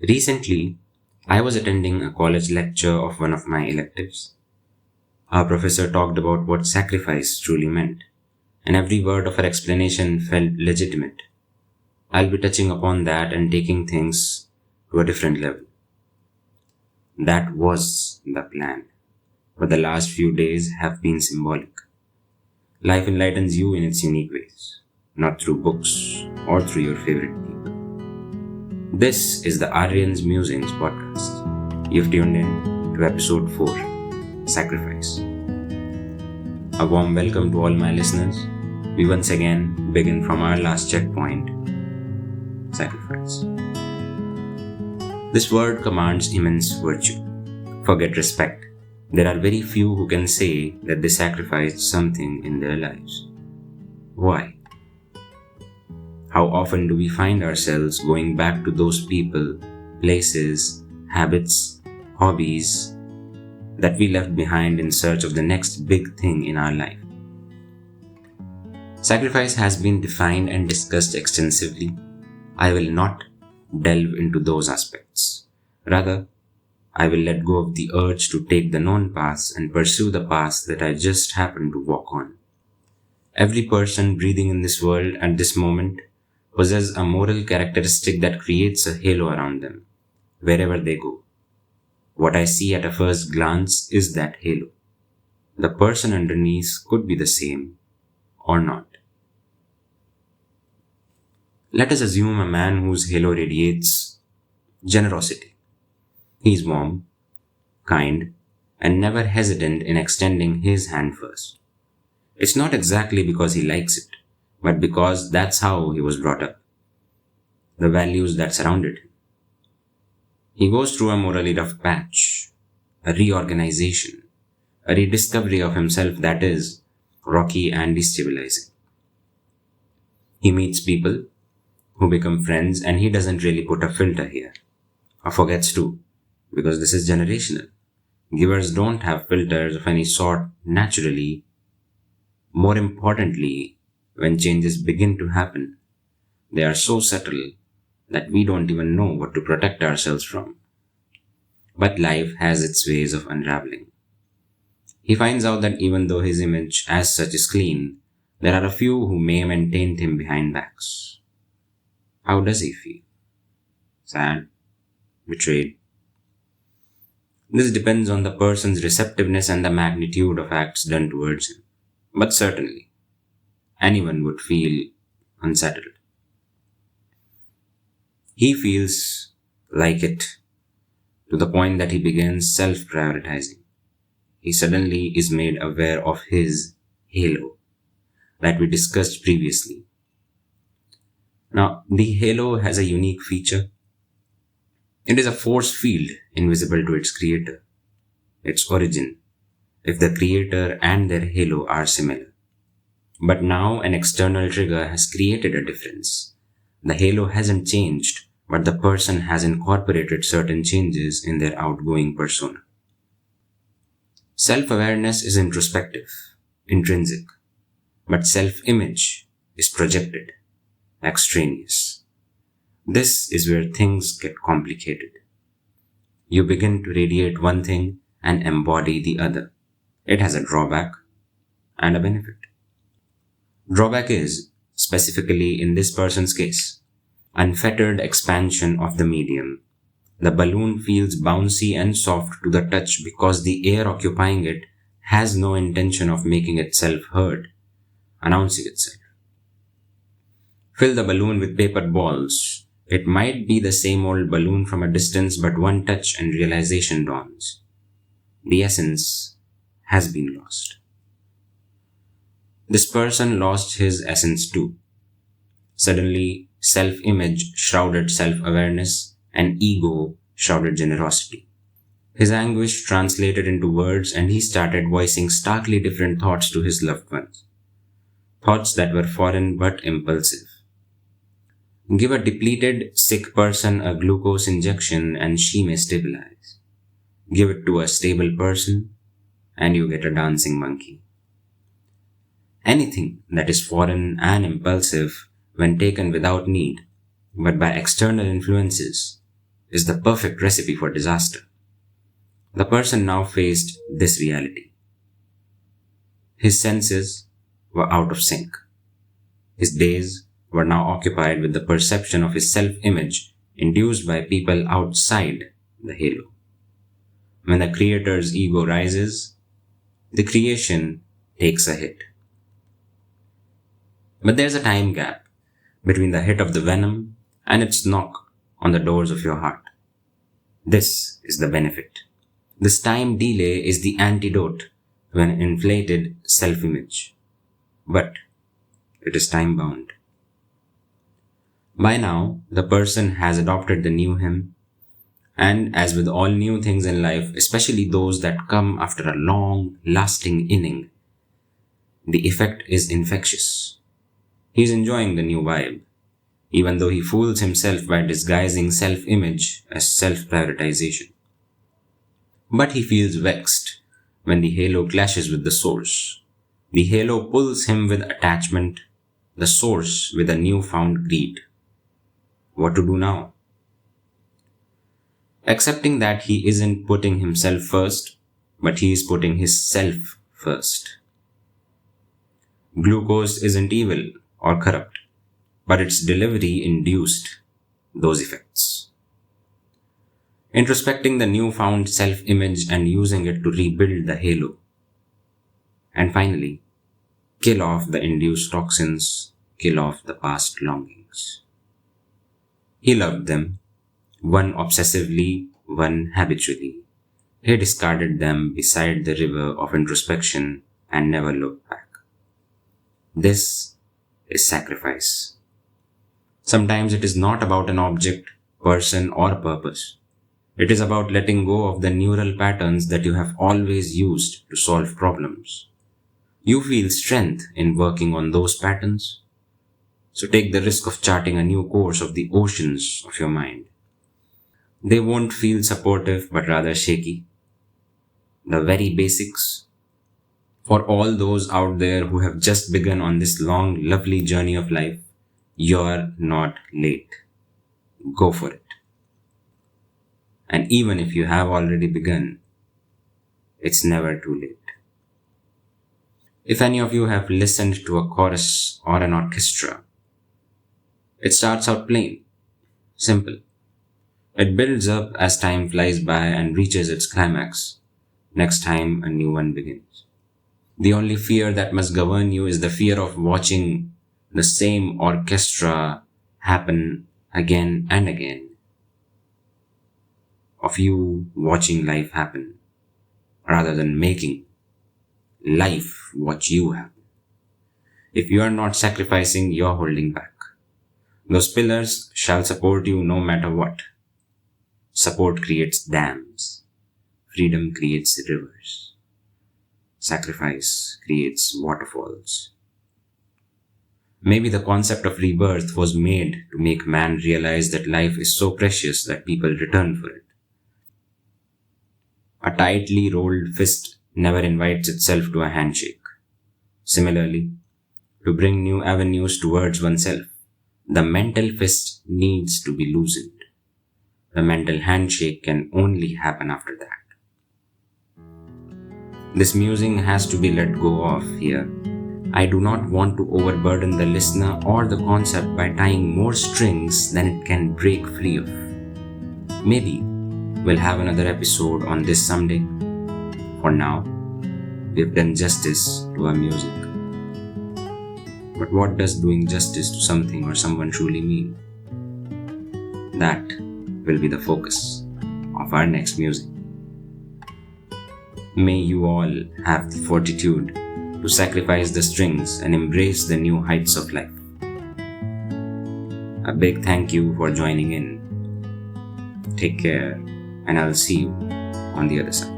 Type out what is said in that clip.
Recently, I was attending a college lecture of one of my electives. Our professor talked about what sacrifice truly meant, and every word of her explanation felt legitimate. I'll be touching upon that and taking things to a different level. That was the plan, but the last few days have been symbolic. Life enlightens you in its unique ways, not through books or through your favorite people. This is the Aaryan's Musings podcast. You've tuned in to episode 4, Sacrifice. A warm welcome to all my listeners. We once again begin from our last checkpoint, sacrifice. This word commands immense virtue. Forget respect. There are very few who can say that they sacrificed something in their lives. Why? How often do we find ourselves going back to those people, places, habits, hobbies that we left behind in search of the next big thing in our life? Sacrifice has been defined and discussed extensively. I will not delve into those aspects. Rather, I will let go of the urge to take the known paths and pursue the paths that I just happen to walk on. Every person breathing in this world at this moment possesses a moral characteristic that creates a halo around them, wherever they go. What I see at a first glance is that halo. The person underneath could be the same or not. Let us assume a man whose halo radiates generosity. He is warm, kind, and never hesitant in extending his hand first. It's not exactly because he likes it, but because that's how he was brought up. The values that surrounded him. He goes through a morally rough patch, a reorganization, a rediscovery of himself that is rocky and destabilizing. He meets people who become friends and he doesn't really put a filter here, or forgets to, because this is generational. Givers don't have filters of any sort naturally. More importantly, when changes begin to happen, they are so subtle that we don't even know what to protect ourselves from. But life has its ways of unraveling. He finds out that even though his image as such is clean, there are a few who maim and taint him behind backs. How does he feel? Sad? Betrayed? This depends on the person's receptiveness and the magnitude of acts done towards him. But certainly, anyone would feel unsettled. He feels like it to the point that he begins self-prioritizing. He suddenly is made aware of his halo that we discussed previously. Now, the halo has a unique feature. It is a force field invisible to its creator, its origin, if the creator and their halo are similar. But now an external trigger has created a difference. The halo hasn't changed, but the person has incorporated certain changes in their outgoing persona. Self-awareness is introspective, intrinsic, but self-image is projected, extraneous. This is where things get complicated. You begin to radiate one thing and embody the other. It has a drawback and a benefit. Drawback is, specifically in this person's case, unfettered expansion of the medium. The balloon feels bouncy and soft to the touch because the air occupying it has no intention of making itself heard, announcing itself. Fill the balloon with paper balls. It might be the same old balloon from a distance, but one touch and realization dawns. The essence has been lost. This person lost his essence too. Suddenly, self-image shrouded self-awareness and ego shrouded generosity. His anguish translated into words and he started voicing starkly different thoughts to his loved ones. Thoughts that were foreign but impulsive. Give a depleted, sick person a glucose injection and she may stabilize. Give it to a stable person and you get a dancing monkey. Anything that is foreign and impulsive when taken without need, but by external influences, is the perfect recipe for disaster. The person now faced this reality. His senses were out of sync. His days were now occupied with the perception of his self-image induced by people outside the halo. When the creator's ego rises, the creation takes a hit. But there's a time gap between the hit of the venom and its knock on the doors of your heart. This is the benefit. This time delay is the antidote to an inflated self-image. But it is time-bound. By now, the person has adopted the new him, and as with all new things in life, especially those that come after a long, lasting inning, the effect is infectious. He is enjoying the new vibe, even though he fools himself by disguising self-image as self-prioritization. But he feels vexed when the halo clashes with the source. The halo pulls him with attachment, the source with a newfound greed. What to do now? Accepting that he isn't putting himself first, but he is putting his self first. Glucose isn't evil or corrupt, but its delivery induced those effects. Introspecting the newfound self-image and using it to rebuild the halo. And finally, kill off the induced toxins, kill off the past longings. He loved them, one obsessively, one habitually. He discarded them beside the river of introspection and never looked back. This is sacrifice. Sometimes it is not about an object, person, or purpose. It is about letting go of the neural patterns that you have always used to solve problems. You feel strength in working on those patterns. So take the risk of charting a new course of the oceans of your mind. They won't feel supportive but rather shaky. The very basics. For all those out there who have just begun on this long, lovely journey of life, you're not late. Go for it. And even if you have already begun, it's never too late. If any of you have listened to a chorus or an orchestra, it starts out plain, simple. It builds up as time flies by and reaches its climax. Next time, a new one begins. The only fear that must govern you is the fear of watching the same orchestra happen again and again. Of you watching life happen, rather than making life watch you happen. If you are not sacrificing, you are holding back. Those pillars shall support you no matter what. Support creates dams. Freedom creates rivers. Sacrifice creates waterfalls. Maybe the concept of rebirth was made to make man realize that life is so precious that people return for it. A tightly rolled fist never invites itself to a handshake. Similarly, to bring new avenues towards oneself, the mental fist needs to be loosened. The mental handshake can only happen after that. This musing has to be let go of here. I do not want to overburden the listener or the concept by tying more strings than it can break free of. Maybe we'll have another episode on this someday. For now, we've done justice to our music. But what does doing justice to something or someone truly mean? That will be the focus of our next music. May you all have the fortitude to sacrifice the strings and embrace the new heights of life. A big thank you for joining in. Take care, and I'll see you on the other side.